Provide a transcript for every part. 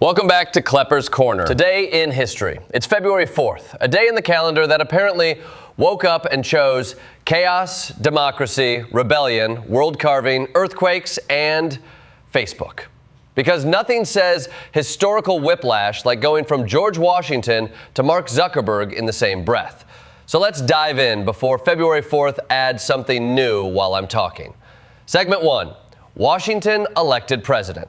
Welcome back to Klepper's Corner. Today in history. It's February 4th, a day in the calendar that apparently woke up and chose chaos, democracy, rebellion, world carving, earthquakes, and Facebook. Because nothing says historical whiplash like going from George Washington to Mark Zuckerberg in the same breath. So let's dive in before February 4th adds something new while I'm talking. Segment 1, Washington elected president.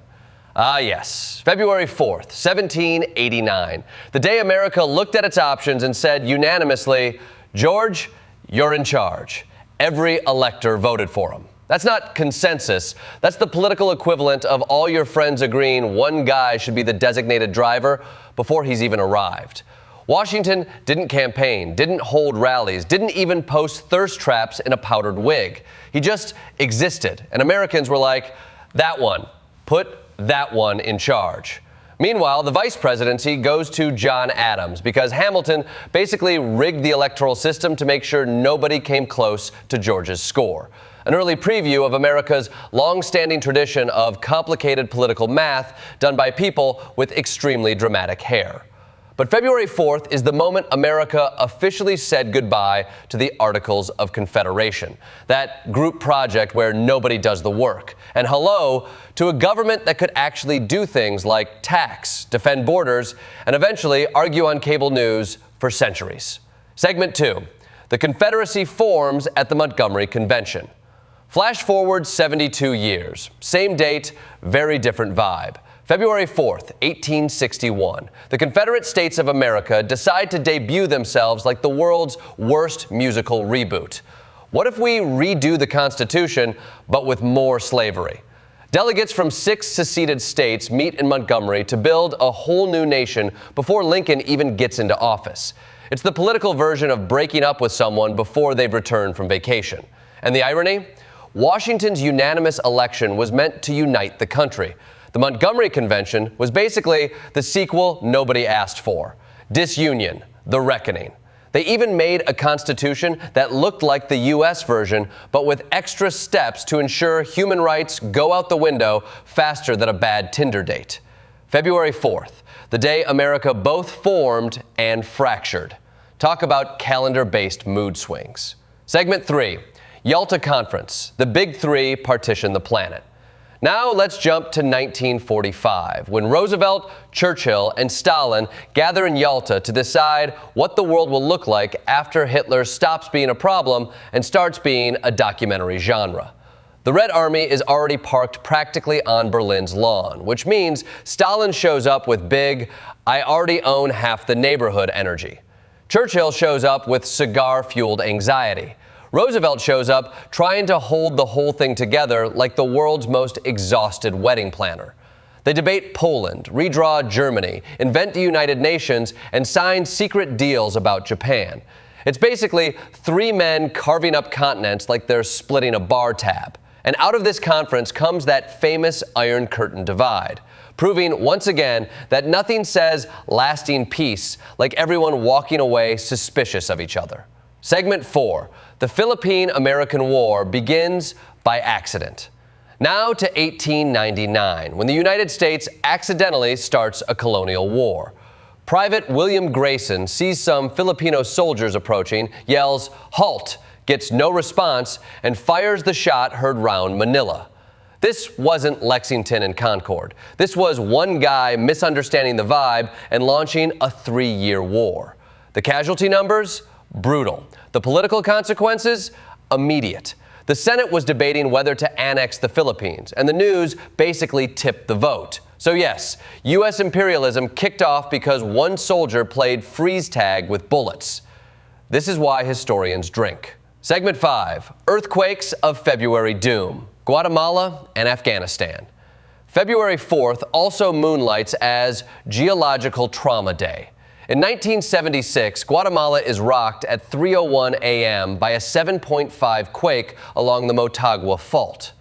Ah, yes, February 4th, 1789, the day America looked at its options and said unanimously, George, you're in charge. Every elector voted for him. That's not consensus. That's the political equivalent of all your friends agreeing one guy should be the designated driver before he's even arrived. Washington didn't campaign, didn't hold rallies, didn't even post thirst traps in a powdered wig. He just existed, and Americans were like, that one, put that one in charge. Meanwhile, the vice presidency goes to John Adams because Hamilton basically rigged the electoral system to make sure nobody came close to George's score. An early preview of America's long-standing tradition of complicated political math done by people with extremely dramatic hair. But February 4th is the moment America officially said goodbye to the Articles of Confederation, that group project where nobody does the work, and hello to a government that could actually do things like tax, defend borders, and eventually argue on cable news for centuries. Segment 2, the Confederacy forms at the Montgomery Convention. Flash forward 72 years, same date, very different vibe. February 4th, 1861, the Confederate States of America decide to debut themselves like the world's worst musical reboot. What if we redo the Constitution, but with more slavery? Delegates from 6 seceded states meet in Montgomery to build a whole new nation before Lincoln even gets into office. It's the political version of breaking up with someone before they've returned from vacation. And the irony? Washington's unanimous election was meant to unite the country. The Montgomery Convention was basically the sequel nobody asked for. Disunion, the reckoning. They even made a constitution that looked like the U.S. version, but with extra steps to ensure human rights go out the window faster than a bad Tinder date. February 4th, the day America both formed and fractured. Talk about calendar-based mood swings. Segment 3, Yalta Conference. The Big Three partition the planet. Now let's jump to 1945, when Roosevelt, Churchill, and Stalin gather in Yalta to decide what the world will look like after Hitler stops being a problem and starts being a documentary genre. The Red Army is already parked practically on Berlin's lawn, which means Stalin shows up with big, I already own half the neighborhood energy. Churchill shows up with cigar-fueled anxiety. Roosevelt shows up trying to hold the whole thing together like the world's most exhausted wedding planner. They debate Poland, redraw Germany, invent the United Nations, and sign secret deals about Japan. It's basically 3 men carving up continents like they're splitting a bar tab. And out of this conference comes that famous Iron Curtain divide, proving once again that nothing says lasting peace like everyone walking away suspicious of each other. Segment 4, the Philippine-American War begins by accident. Now to 1899, when the United States accidentally starts a colonial war. Private William Grayson sees some Filipino soldiers approaching, yells, "Halt!" gets no response, and fires the shot heard round Manila. This wasn't Lexington and Concord. This was one guy misunderstanding the vibe and launching a 3-year war. The casualty numbers? Brutal. The political consequences? Immediate. The Senate was debating whether to annex the Philippines, and the news basically tipped the vote. So yes, U.S. imperialism kicked off because one soldier played freeze tag with bullets. This is why historians drink. Segment 5, Earthquakes of February Doom, Guatemala and Afghanistan. February 4th also moonlights as Geological Trauma Day. In 1976, Guatemala is rocked at 3:01 a.m. by a 7.5 quake along the Motagua Fault.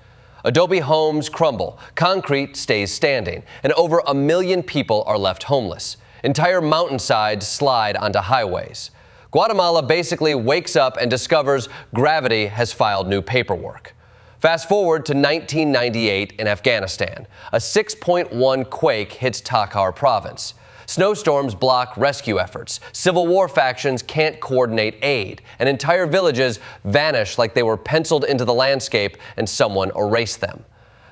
Adobe homes crumble, concrete stays standing, and over 1 million people are left homeless. Entire mountainsides slide onto highways. Guatemala basically wakes up and discovers gravity has filed new paperwork. Fast forward to 1998 in Afghanistan. A 6.1 quake hits Takhar province. Snowstorms block rescue efforts. Civil war factions can't coordinate aid. And entire villages vanish like they were penciled into the landscape and someone erased them.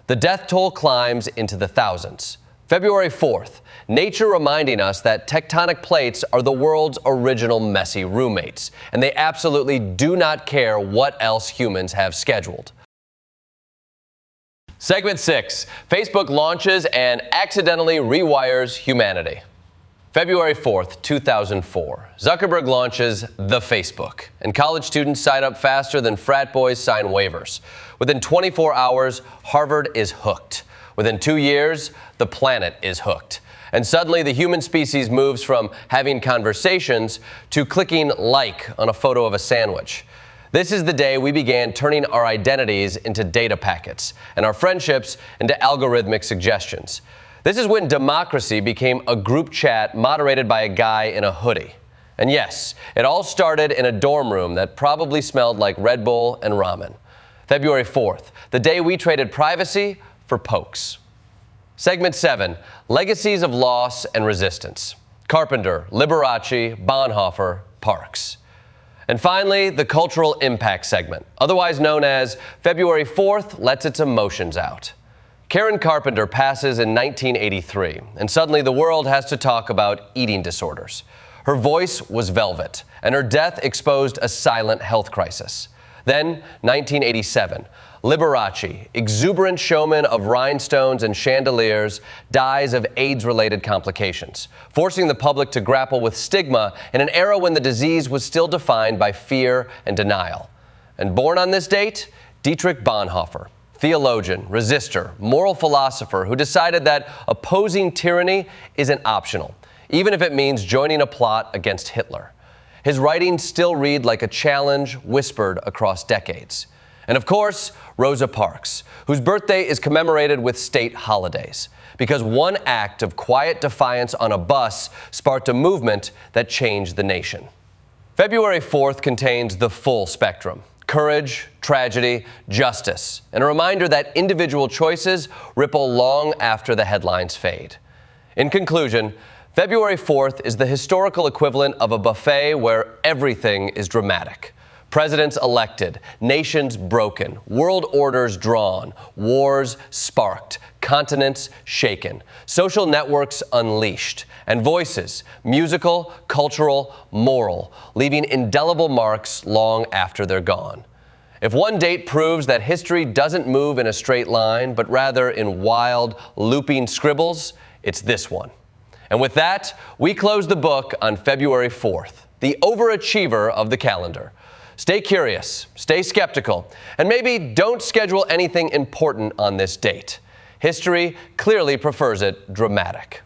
The death toll climbs into the thousands. February 4th, nature reminding us that tectonic plates are the world's original messy roommates, and they absolutely do not care what else humans have scheduled. Segment 6, Facebook launches and accidentally rewires humanity. February 4th, 2004, Zuckerberg launches the Facebook, and college students sign up faster than frat boys sign waivers. Within 24 hours, Harvard is hooked. Within 2 years, the planet is hooked. And suddenly, the human species moves from having conversations to clicking like on a photo of a sandwich. This is the day we began turning our identities into data packets and our friendships into algorithmic suggestions. This is when democracy became a group chat moderated by a guy in a hoodie. And yes, it all started in a dorm room that probably smelled like Red Bull and ramen. February 4th, the day we traded privacy for pokes. Segment 7, legacies of loss and resistance. Carpenter, Liberace, Bonhoeffer, Parks. And finally, the cultural impact segment, otherwise known as February 4th lets its emotions out. Karen Carpenter passes in 1983, and suddenly the world has to talk about eating disorders. Her voice was velvet, and her death exposed a silent health crisis. Then, 1987, Liberace, exuberant showman of rhinestones and chandeliers, dies of AIDS-related complications, forcing the public to grapple with stigma in an era when the disease was still defined by fear and denial. And born on this date, Dietrich Bonhoeffer, theologian, resistor, moral philosopher who decided that opposing tyranny isn't optional, even if it means joining a plot against Hitler. His writings still read like a challenge whispered across decades. And of course, Rosa Parks, whose birthday is commemorated with state holidays, because one act of quiet defiance on a bus sparked a movement that changed the nation. February 4th contains the full spectrum: courage, tragedy, justice, and a reminder that individual choices ripple long after the headlines fade. In conclusion, February 4th is the historical equivalent of a buffet where everything is dramatic. Presidents elected, nations broken, world orders drawn, wars sparked, continents shaken, social networks unleashed, and voices, musical, cultural, moral, leaving indelible marks long after they're gone. If one date proves that history doesn't move in a straight line, but rather in wild, looping scribbles, it's this one. And with that, we close the book on February 4th, the overachiever of the calendar. Stay curious, stay skeptical, and maybe don't schedule anything important on this date. History clearly prefers it dramatic.